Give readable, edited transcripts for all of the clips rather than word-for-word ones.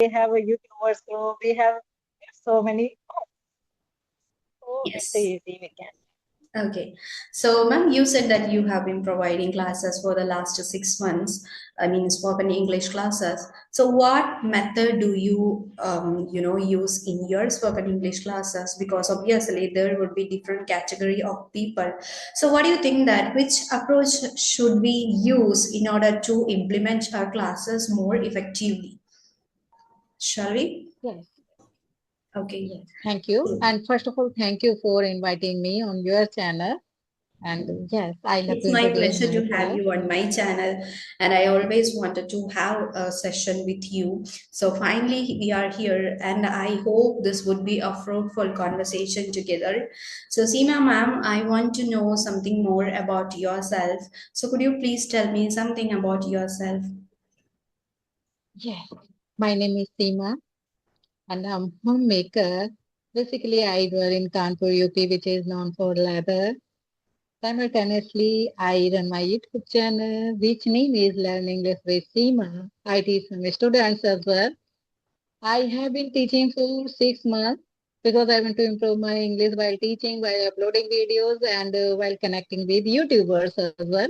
have a YouTubers group, we have so many. So it's Yes. easy we can. Okay. So, ma'am, you said that you have been providing classes for the last 6 months. I mean, spoken English classes. So, what method do you, use in your spoken English classes? Because obviously there would be different category of people. So, what do you think that which approach should we use in order to implement our classes more effectively? Shall we? Yes, Okay. yes. Thank you. And first of all, thank you for inviting me on your channel. And yes, I love It's to my introduce pleasure to have myself. you on my channel, and I always wanted to have a session with you. So finally, we are here, and I hope this would be a fruitful conversation together. So, Seema ma'am, I want to know something more about yourself. So, could you please tell me something about yourself? Yes. My name is Seema and I'm homemaker. Basically, I dwell in Kanpur, UP, which is known for leather. Simultaneously, I run my YouTube channel, which name is Learn English with Seema. I teach some students as well. I have been teaching for 6 months because I want to improve my English while teaching, while uploading videos, and while connecting with YouTubers as well.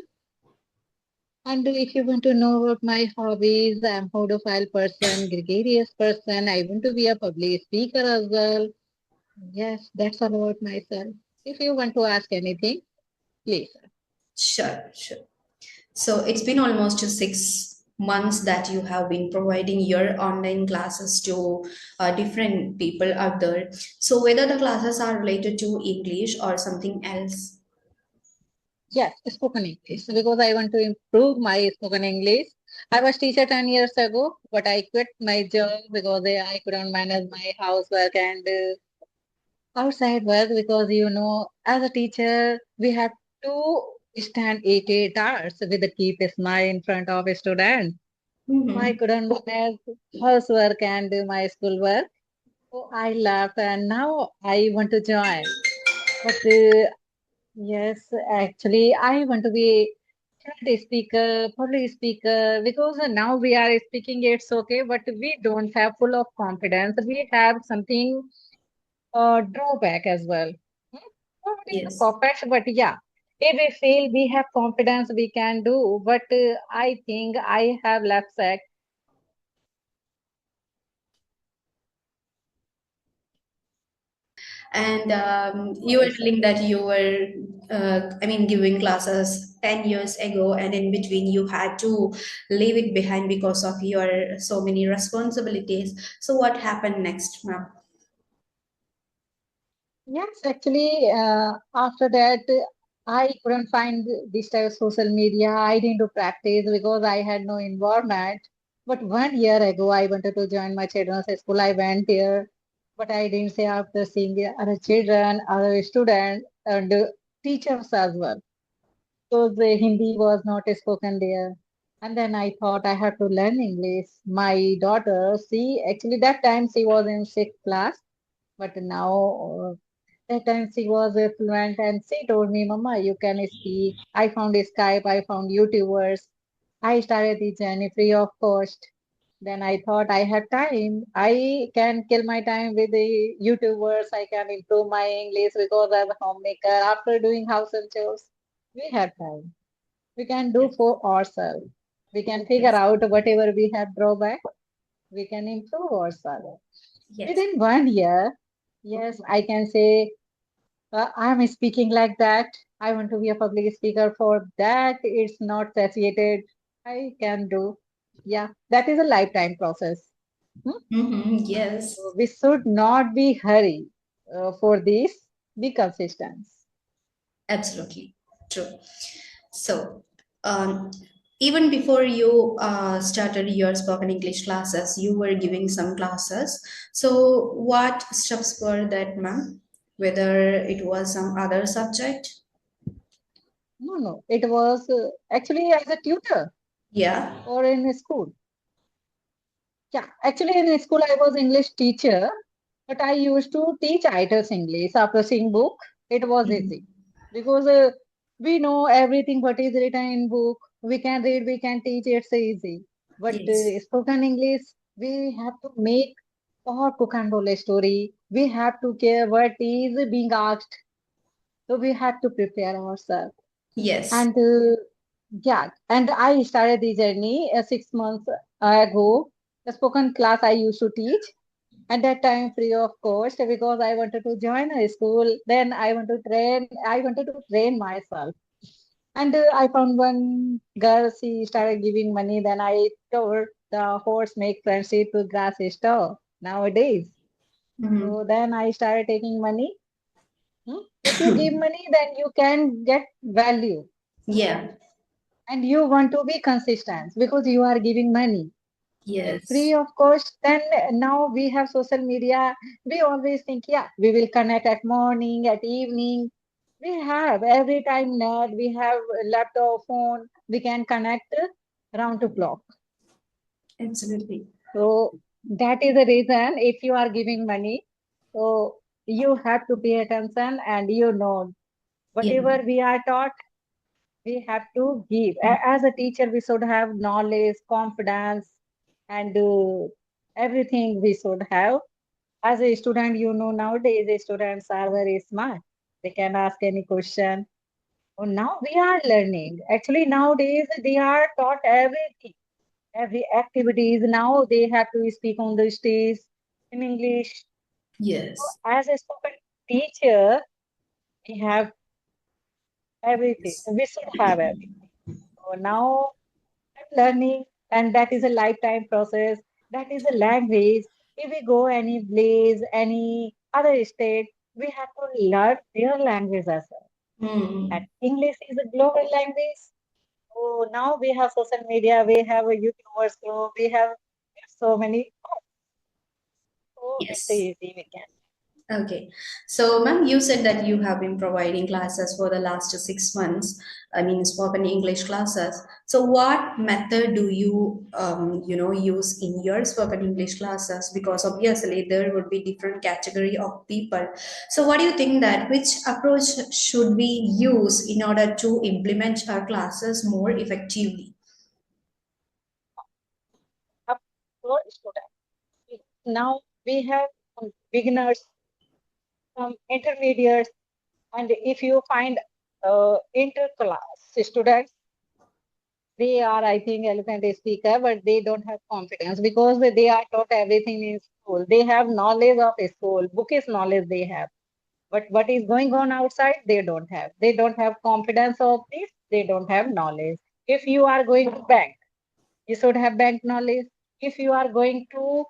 And if you want to know about my hobbies, I'm audiophile person, gregarious person. I want to be a public speaker as well. Yes, that's all about myself. If you want to ask anything, please. Sure, sure. So it's been almost 6 months that you have been providing your online classes to different people out there. So whether the classes are related to English or something else. Yes, spoken English because I want to improve my spoken English. I was teacher 10 years ago, but I quit my job because I couldn't manage my housework and outside work because as a teacher we have to stand 8 hours with a keep a smile in front of a student. So I Mhm. couldn't manage housework and my schoolwork. So I left and now I want to join. But yes, actually, I want to be fluent speaker, public speaker, because now we are speaking, it's okay, but we don't have full of confidence. We have something drawback as well. Nobody is Yes. perfect, but yeah, if we feel we have confidence, we can do. But I think I have left set. And you were Yes, telling that you were, giving classes 10 years ago, and in between you had to leave it behind because of your so many responsibilities. So what happened next, ma'am? yes, actually, after that, I couldn't find this type of social media. I didn't do practice because I had no environment. But 1 year ago, I wanted to join my children's school. I went there, but I didn't say after seeing the other children, other students, and teachers as well. Because the Hindi was not spoken there. And then I thought I had to learn English. My daughter, she actually that time she was in sixth class, but now that time she was fluent and she told me, Mama, you can speak. I found Skype, I found YouTubers. I started the journey free of cost. Then I thought I have time. I can kill my time with the YouTubers. I can improve my English because as a homemaker, after doing household chores, we have time. We can do for ourselves. We can figure Yes. out whatever we have drawback. We can improve ourselves. Yes. Within 1 year, yes, I can say I'm speaking like that. I want to be a public speaker for that. It's not satiated. I can do. Yeah, that is a lifetime process. Hmm? Yes. So we should not be hurry for this. Be consistent. Absolutely true. So, um, even before you started your spoken English classes, you were giving some classes. So, what steps were that, ma'am? Whether it was some other subject? No, no. It was actually as a tutor Yeah. or in a school. Yeah, actually in school I was English teacher, but I used to teach IELTS English after seeing book. It was Mhm. easy because we know everything what is written in book. We can read, we can teach. It's easy. But Yes. spoken English, we have to make or cook and roll a story. We have to care what is being asked. So we have to prepare ourselves. Yes. And yeah, and I started the journey 6 months ago. The spoken class I used to teach at that time free of cost because I wanted to join a school. Then I wanted to train myself. And I found one girl, she started giving money. Then I told the horse make friendship to grass store nowadays. Hmm. So then I started taking money. If you give money, then you can get value. Yeah. And you want to be consistent because you are giving money. Free Yes. of cost. Then now we have social media. We always think, yeah, we will connect at morning, at evening. We have every time net, we have laptop, phone, we can connect round the clock. Absolutely. So that is the reason if you are giving money, so you have to pay attention and you know Yeah. whatever we are taught, we have to give. As a teacher, we should have knowledge, confidence, and everything we should have. As a student, you know, nowadays the students are very smart. They can ask any question. Oh, now we are learning. Actually, nowadays they are taught everything, every activities. Now they have to speak on the stage in English. Yes. As a spoken teacher, we have everything. We should have everything. So now learning, and that is a lifetime process. That is a language. If we go any place, any other state, we have to learn their language as well. And Mm. English is a global language. So now we have social media, we have a YouTubers, so we have so many. So it's Yes. easy we can. Okay. So, ma'am, you said that you have been providing classes for the last 6 months. I mean, spoken English classes. So, what method do you, use in your spoken English classes? Because obviously there would be different category of people. So, what do you think that which approach should we use in order to implement our classes more effectively? Up for students. Now we have some beginners, some intermediates, and if you find inter-class students, they are, I think, eloquent speaker, but they don't have confidence because they are taught everything in school. They have knowledge of school, bookish knowledge they have. But what is going on outside, they don't have. They don't have confidence of this, they don't have knowledge. If you are going to bank, you should have bank knowledge. If you are going to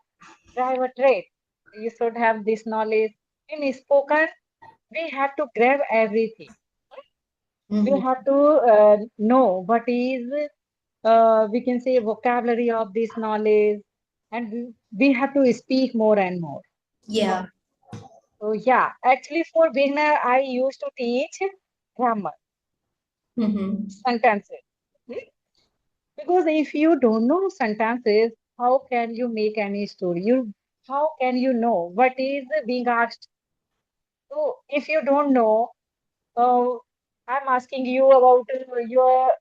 drive a trade, you should have this knowledge. In spoken, we have to grab everything. We Mhm. have to know what is we can say vocabulary of this knowledge, and we have to speak more and more. Yeah. So yeah, actually for beginner I used to teach grammar, Hmm. sentences. Hmm? Because if you don't know sentences, how can you make any story? You how can you know what is being asked? So if you don't know, uh, I'm asking you about your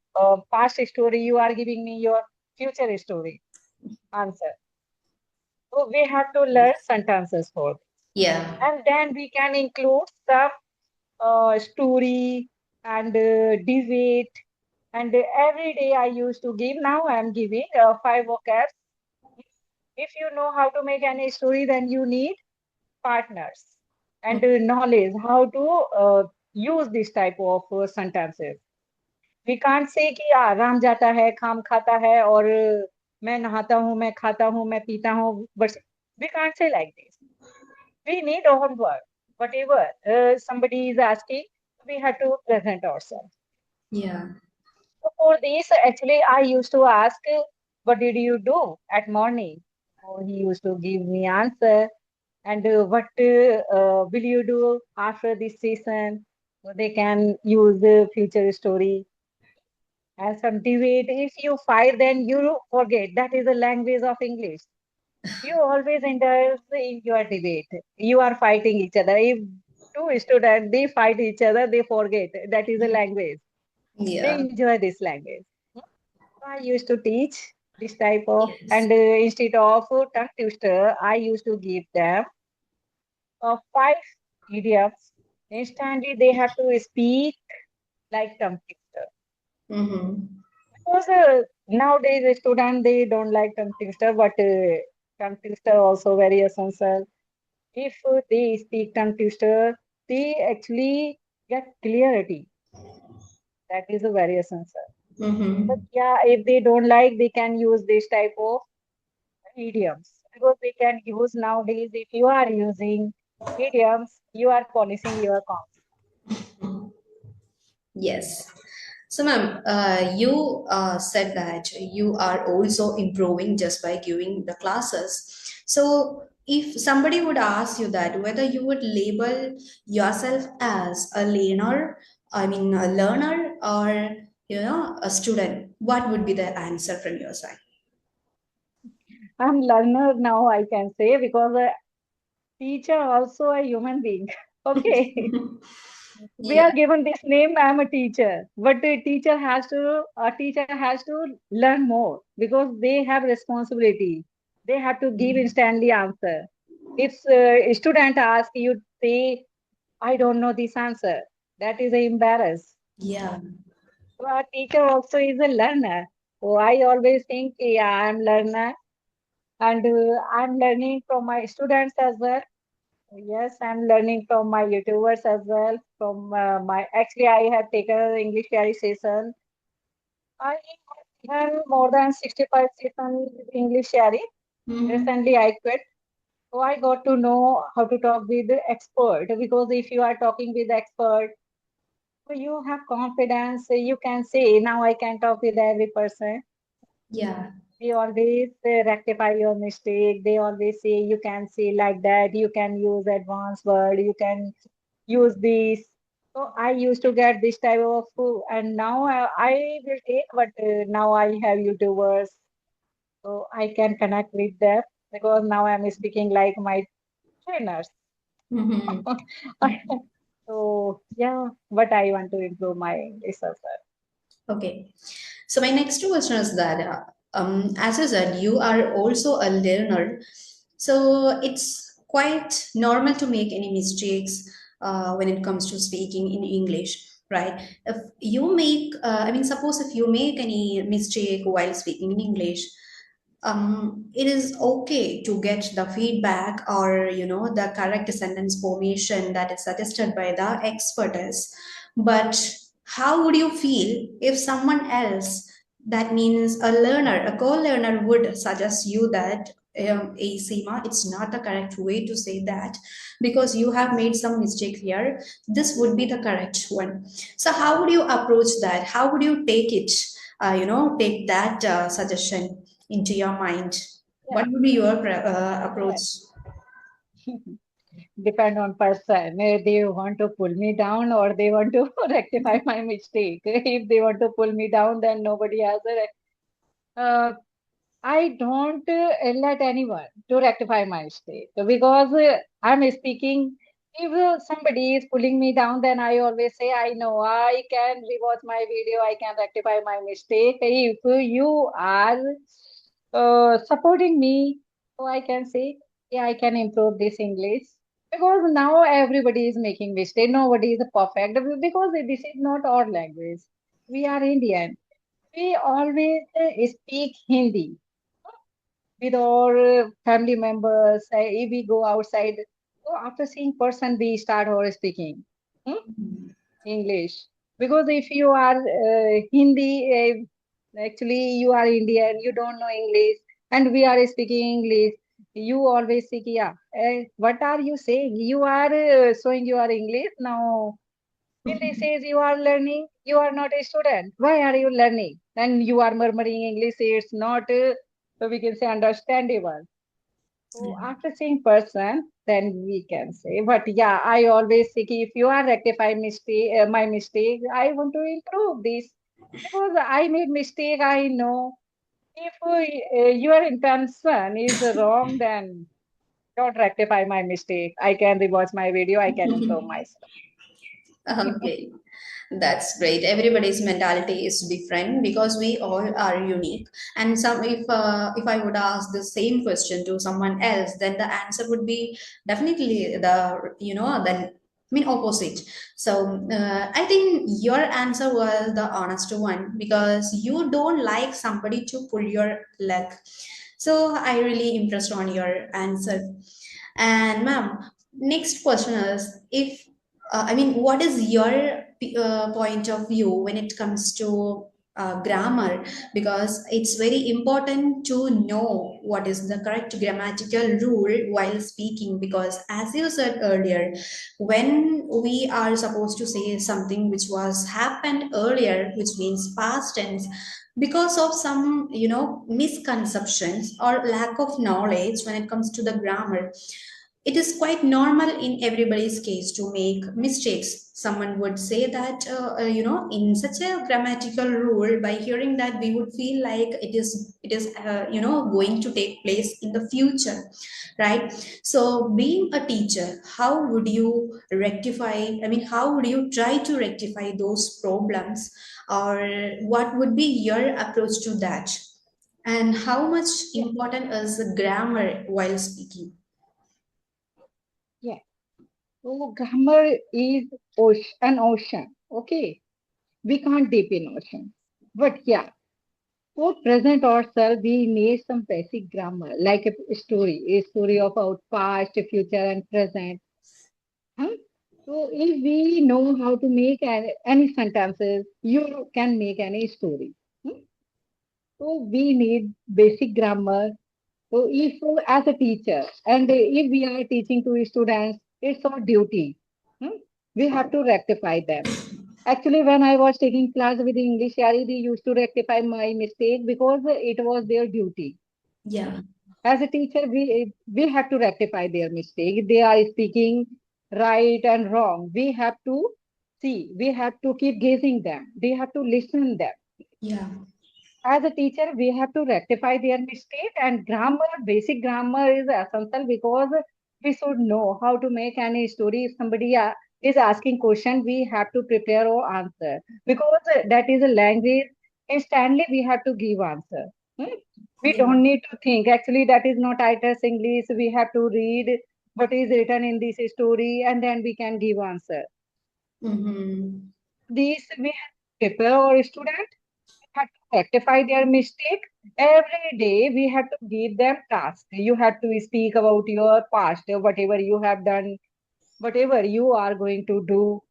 past story, you are giving me your future story answer. So we have to learn sentences for this. Yeah. And then we can include some story and debate. And every day I used to give, now I'm giving five vocabs. If you know how to make any story, then you need partners and knowledge how to use this type of sentences. We can't say कि राम जाता है खाम खाता है और मैं नहाता हूँ मैं खाता हूँ मैं पीता हूँ but we can't say like this. We need our work. Whatever somebody is asking, we have to present ourselves. Yeah. So for this, actually, I used to ask, what did you do at morning? So he used to give me answer. And what will you do after this season? So they can use the future story and some debate. If you fight, then you forget. That is the language of English. You always indulge in your debate. You are fighting each other. If two students they fight each other, they forget. That is a language. They Yeah. enjoy this language. So I used to teach. this type of, Yes. and instead of tongue twister, I used to give them five idioms. Instantly, they have to speak like tongue twister. Mm-hmm. Because nowadays, the student they don't like tongue twister, but tongue twister also very essential. If they speak tongue twister, they actually get clarity. That is a very essential. But Mm-hmm. yeah, if they don't like, they can use this type of idioms because they can use nowadays. If you are using idioms, you are polishing your cons. Yes. So, ma'am, you said that you are also improving just by giving the classes. So, if somebody would ask you that, whether you would label yourself as a learner, I mean, a learner, or a student, what would be the answer from your side? I'm learner now, I can say, because a teacher also a human being. Okay. We Yeah. are given this name, I'm a teacher, but a teacher has to learn more because they have responsibility. They have to give instantly answer. If a student asks you, say, I don't know this answer, that is embarrass. Yeah. So a teacher also is a learner. So I always think, yeah, I'm learner, and I'm learning from my students as well. Yes, I'm learning from my YouTubers as well. From my actually, I have taken an English carry session. I have more than 65 sessions with English carry. Mm-hmm. Recently, I quit. So I got to know how to talk with the expert because if you are talking with the expert, so you have confidence. You can say, now I can talk with every person. Yeah. They always rectify your mistake. They always say you can say like that. You can use advanced word. You can use this. So I used to get this type of food, and now I will take, but now I have YouTubers, so I can connect with them because now I'm speaking like my trainers. Mm-hmm. So yeah, but I want to improve my English as well. Okay. So my next question is that, as you said, you are also a learner. So it's quite normal to make any mistakes when it comes to speaking in English, right? If you make, I mean, suppose if you make any mistake while speaking in English, it is okay to get the feedback or the correct sentence formation that is suggested by the expertise. But how would you feel if someone else, that means a learner, a co-learner, would suggest you that, hey Seema, it's not the correct way to say that because you have made some mistake here. This would be the correct one. So how would you approach that? How would you take it? Take that suggestion into your mind. Yeah, What would be your approach? yeah. Depend on person. They want to pull me down or they want to rectify my mistake. If they want to pull me down, then nobody has a. I don't let anyone to rectify my mistake because I'm speaking. If somebody is pulling me down, then I always say, I know I can rewatch my video, I can rectify my mistake. If you are supporting me, so I can say, yeah, I can improve this English. Because now everybody is making mistake. Nobody is perfect because this is not our language. We are Indian. We always speak Hindi with our family members. If we go outside, so after seeing person, we start our speaking English. Because if you are Hindi, actually you are Indian, you don't know English, and we are speaking English. You always think, yeah, what are you saying? You are showing your English now. Hindi says you are learning, you are not a student. Why are you learning? Then you are murmuring English. It's not, we can say, understandable. So after seeing person, then we can say. But yeah, I always think if you are rectifying my mistake, I want to improve this because I made mistake. I know if your intention is wrong, then don't rectify my mistake. I can rewatch my video. I can improve myself. Okay. That's great. Everybody's mentality is different because we all are unique. And some, if I would ask the same question to someone else, then the answer would be definitely then I mean opposite. So I think your answer was the honest one because you don't like somebody to pull your leg. So I really impressed on your answer. And ma'am, next question is if I mean, what is your point of view when it comes to grammar? Because it's very important to know what is the correct grammatical rule while speaking. Because, as you said earlier, when we are supposed to say something which was happened earlier, which means past tense, because of some misconceptions or lack of knowledge when it comes to the grammar, it is quite normal in everybody's case to make mistakes. Someone would say that, in such a grammatical rule, by hearing that, we would feel like it is going to take place in the future, right? So, being a teacher, how would you rectify? I mean, how would you try to rectify those problems, or what would be your approach to that? And how much Yeah, important is the grammar while speaking? yeah. So grammar is an ocean. Okay, we can't deep in ocean. But yeah, for present ourselves, we need some basic grammar, like a story of our past, future, and present. Huh? So if we know how to make any sentences, you can make any story. Hmm? So we need basic grammar. So if as a teacher and if we are teaching to students, it's our duty. Hmm? We have to rectify them. Actually, when I was taking class with the English, Yari, they used to rectify my mistake because it was their duty. Hmm? Yeah. As a teacher, we have to rectify their mistake. They are speaking right and wrong. We have to see. We have to keep gazing them. They have to listen them. Yeah. As a teacher, we have to rectify their mistake, and grammar, basic grammar is essential because we should know how to make any story. If somebody is asking question, we have to prepare our answer because that is a language. Instantly we have to give answer. Hmm? We Yeah. don't need to think. Actually, that is not ITS English. We have to read what is written in this story, and then we can give answer. Mm-hmm. This we have to prepare our student, have to rectify their mistake. Every day we have to give them task. You have to speak about your past, whatever you have done, whatever you are going to do,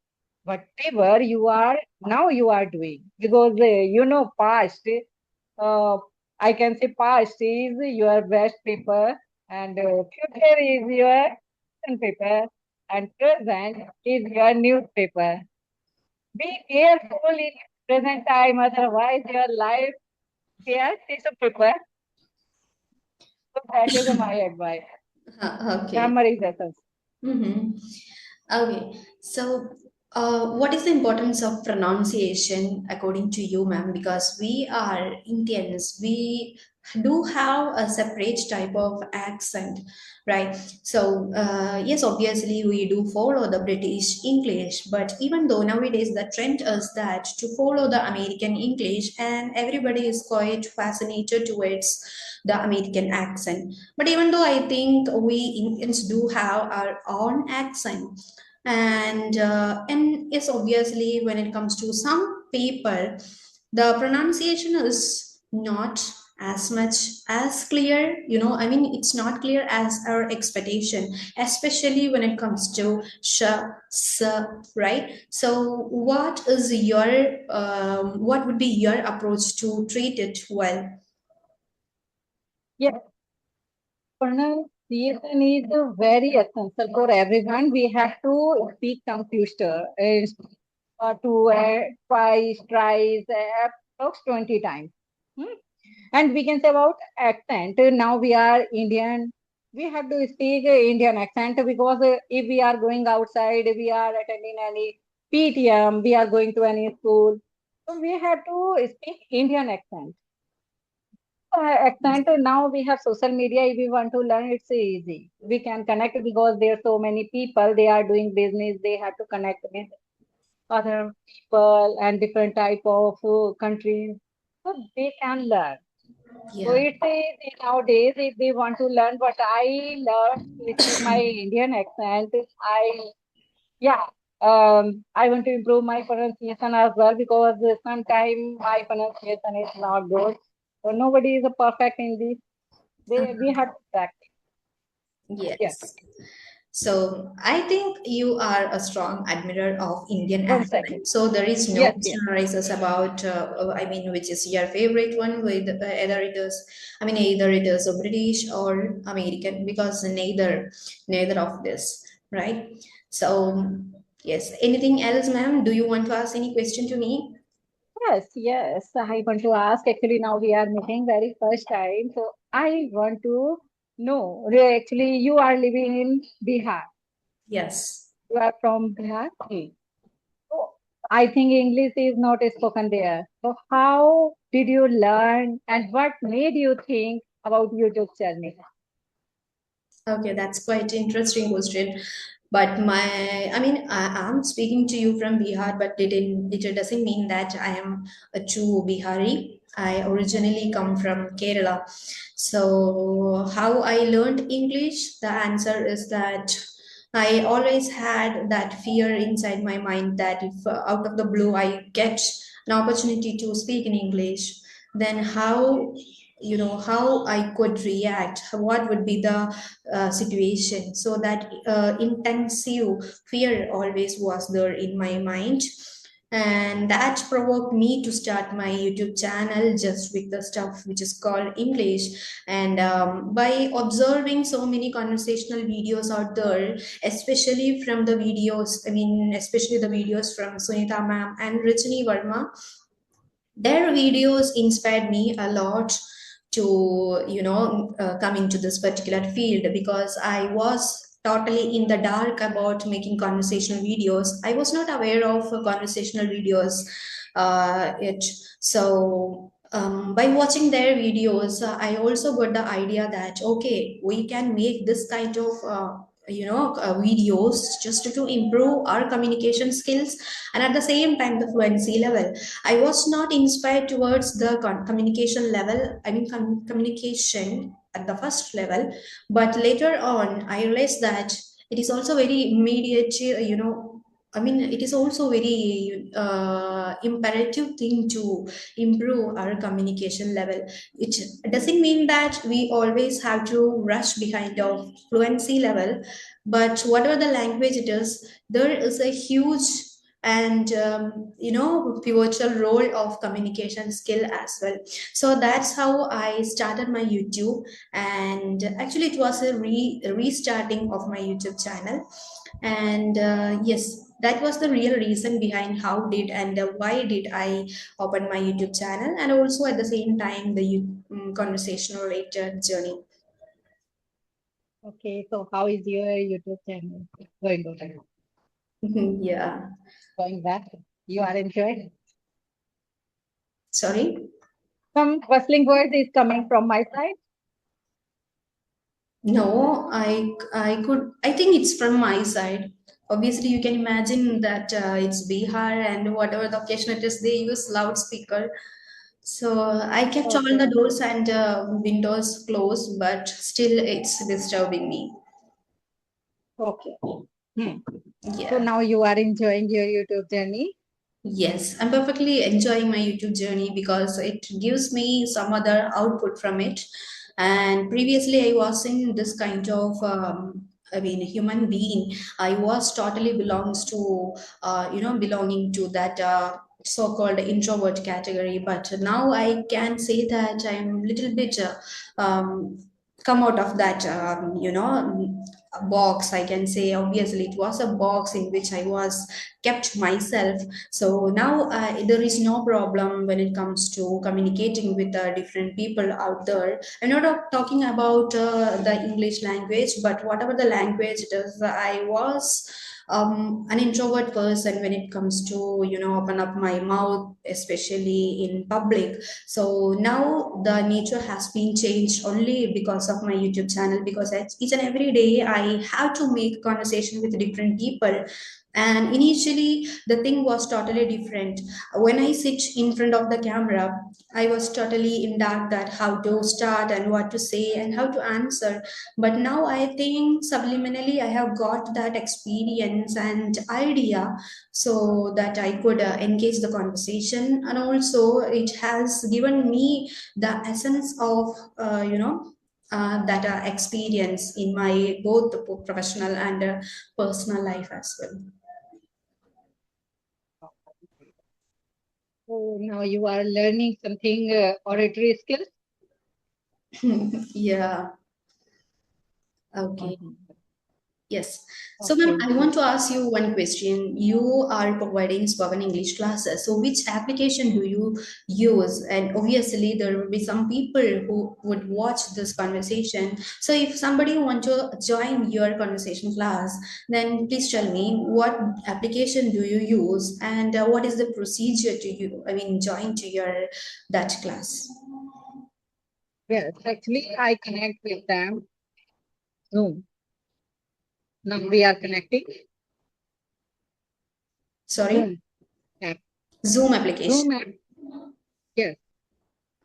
whatever you are now you are doing. Because past, uh, I can say past is your best paper, and future is your question paper, and present is your newspaper. Be careful in present time, otherwise your life. Yes, it's a paper. So that is my advice. Okay. Grammar is essence. Mm-hmm. Okay. So, what is the importance of pronunciation according to you, ma'am? Because we are Indians, we do have a separate type of accent, right? So, yes, obviously we do follow the British English, but even though nowadays the trend is that to follow the American English, and everybody is quite fascinated towards the American accent. But even though I think we Indians do have our own accent, and yes, obviously when it comes to some people, the pronunciation is not as much as clear. I mean, it's not clear as our expectation, especially when it comes to sh, s, right? So, what would be your approach to treat it well? Yes, pronunciation is very essential for everyone. We have to speak tongue twister to twice, thrice, approx 20 times. Hmm? And we can say about accent. Now we are Indian. We have to speak Indian accent because if we are going outside, we are attending any PTM, we are going to any school. So we have to speak Indian accent. Accent. Now we have social media. If we want to learn, it's easy. We can connect because there are so many people. They are doing business. They have to connect with. other people and different type of countries, so they can learn. So Yeah. it's a, nowadays if they want to learn what I learned with my Indian accent, yeah, I want to improve my pronunciation as well because sometimes my pronunciation is not good. So nobody is a perfect in this. We have to practice. Yes. Yes. So I think you are a strong admirer of Indian One second. accent. So there is no Yes, yes. question arises about, I mean, which is your favorite one? With either it is, I mean, either it is a British or American, because neither of this, right? So yes. Anything else, ma'am? Do you want to ask any question to me? Yes, yes. I want to ask. Actually, now we are meeting very first time. So I want to know. Actually, you are living in Bihar. Yes. You are from Bihar. So I think English is not spoken there. So how did you learn and what made you think about YouTube channel? Okay, that's quite interesting question. But I mean, I am speaking to you from Bihar, but it doesn't mean that I am a true Bihari. I originally come from Kerala. So, how I learned English, the answer is that I always had that fear inside my mind that if out of the blue I get an opportunity to speak in English, then how I could react, what would be the situation. So that intensive fear always was there in my mind, and that provoked me to start my YouTube channel just with the stuff which is called English. And by observing so many conversational videos out there, especially from the videos, I mean, especially the videos from Sunita ma'am and Rajini Verma, their videos inspired me a lot to come into this particular field, because I was totally in the dark about making conversational videos. I was not aware of conversational videos it so by watching their videos, I also got the idea that okay, we can make this kind of videos just to improve our communication skills, and at the same time the fluency level. I was not inspired towards the communication level, I mean, communication at the first level, but later on, I realized that it is also very immediate, I mean, it is also very imperative thing to improve our communication level. It doesn't mean that we always have to rush behind of fluency level, but whatever the language it is, there is a huge and pivotal role of communication skill as well. So that's how I started my YouTube, and actually it was a restarting of my YouTube channel. And yes, that was the real reason behind how did and why did I open my YouTube channel, and also at the same time the conversational related journey. Okay, so how is your YouTube channel going on? Yeah. Going back? You are enjoying? Sorry. Some rustling words is coming from my side. No, I could. I think it's from my side. Obviously, you can imagine that it's Bihar, and whatever the occasion it is, they use loudspeaker. So I kept all the Okay, doors and windows closed, but still it's disturbing me. okay. Hmm. So Yeah. now you are enjoying your YouTube journey. Yes, I'm perfectly enjoying my YouTube journey because it gives me some other output from it. And previously, I was in this kind of, I mean, human being. I was totally belongs to, belonging to that so-called introvert category. But now I can say that I'm a little bit come out of that, box. I can say obviously it was a box in which I was kept myself. So now there is no problem when it comes to communicating with different people out there. I'm not talking about the English language, but whatever the language it is, I was an introvert person when it comes to open up my mouth, especially in public. So now the nature has been changed only because of my YouTube channel, because each and every day I have to make conversation with different people, And initially the thing was totally different. When I sit in front of the camera, I was totally in doubt that how to start and what to say and how to answer. But now I think subliminally I have got that experience and idea, so that I could engage the conversation. And also it has given me the essence of that experience in my both the professional and personal life as well. So now you are learning something oratory skills. Yeah. Okay. Mhm. Yes. So, ma'am, Okay. I want to ask you one question. You are providing spoken English classes. So, which application do you use? And obviously, there will be some people who would watch this conversation. So, if somebody want to join your conversation class, then please tell me what application do you use and what is the procedure to you? I mean, join to your that class. Yes, actually, I connect with them. Zoom. Now we are connecting. Sorry, Zoom app. Zoom application. Zoom app. Yes.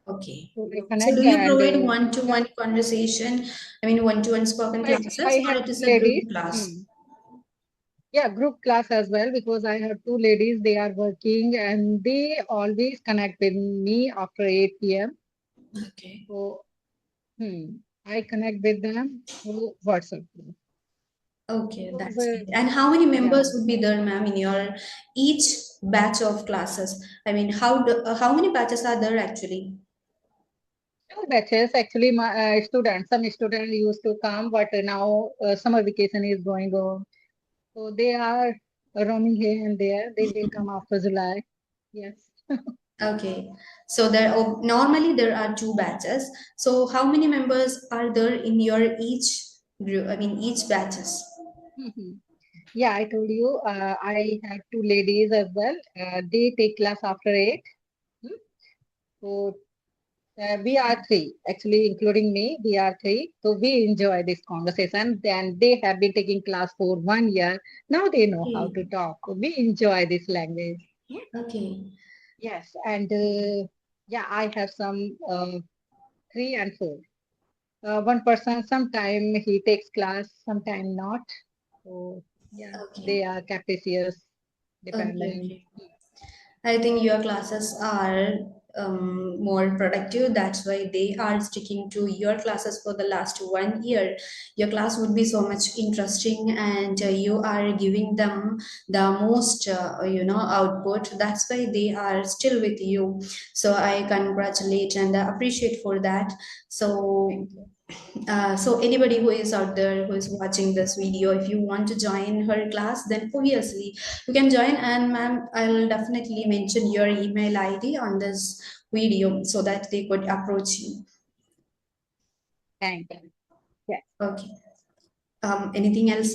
Okay. So we So connect do you and provide yeah, one-to-one conversation? I mean, one-to-one spoken I classes, or have it is two a ladies. group class? Yeah, group class as well because I have two ladies. They are working and they always connect with me after 8 p.m. Okay. So I connect with them through WhatsApp. Okay, Because, that's great. And how many yeah, members would be there, ma'am, in your each batch of classes? I mean, how many batches are there actually? two batches actually. My students, some students used to come, but now summer vacation is going on. So they are roaming here and there. They will come after July. Yes. Okay. So normally there are two batches. So how many members are there in your each group? I mean, each batches. Mhm. Yeah, I told you, I have two ladies as well. They take class after 8. Hmm. So we are three, actually, including me, we are three. So we enjoy this conversation. Then they have been taking class for 1 year. Now they know how Okay. to talk. So we enjoy this language. Hmm. Okay. Yes, and yeah, I have some 3 and 4. One person, sometime he takes class, sometime not. So yeah, Okay. they are capricious, Okay. dependent. Okay. I think your classes are more productive. That's why they are sticking to your classes for the last 1 year. Your class would be so much interesting, and you are giving them the most, output. That's why they are still with you. So I congratulate and appreciate for that. So Thank you. so anybody who is out there who is watching this video, if you want to join her class, then obviously you can join. And ma'am, I'll definitely mention your email ID on this video so that they could approach you. Thank you. Yes. Okay. Anything else?